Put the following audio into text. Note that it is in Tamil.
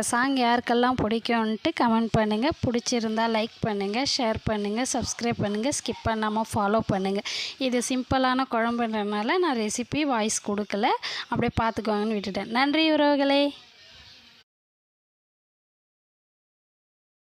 இந்த சாங் யாருக்கெல்லாம் பிடிக்கும்ன்ட்டு கமெண்ட் பண்ணுங்கள். பிடிச்சிருந்தா லைக் பண்ணுங்கள், ஷேர் பண்ணுங்கள், சப்ஸ்கிரைப் பண்ணுங்கள், ஸ்கிப் பண்ணாமல் ஃபாலோ பண்ணுங்கள். இது சிம்பிளான குழம்புன்றனால நான் ரெசிபி வாய்ஸ் கொடுக்கல, அப்படியே பார்த்துக்கோங்கன்னு விட்டுட்டேன். நன்றி உறவுகளே.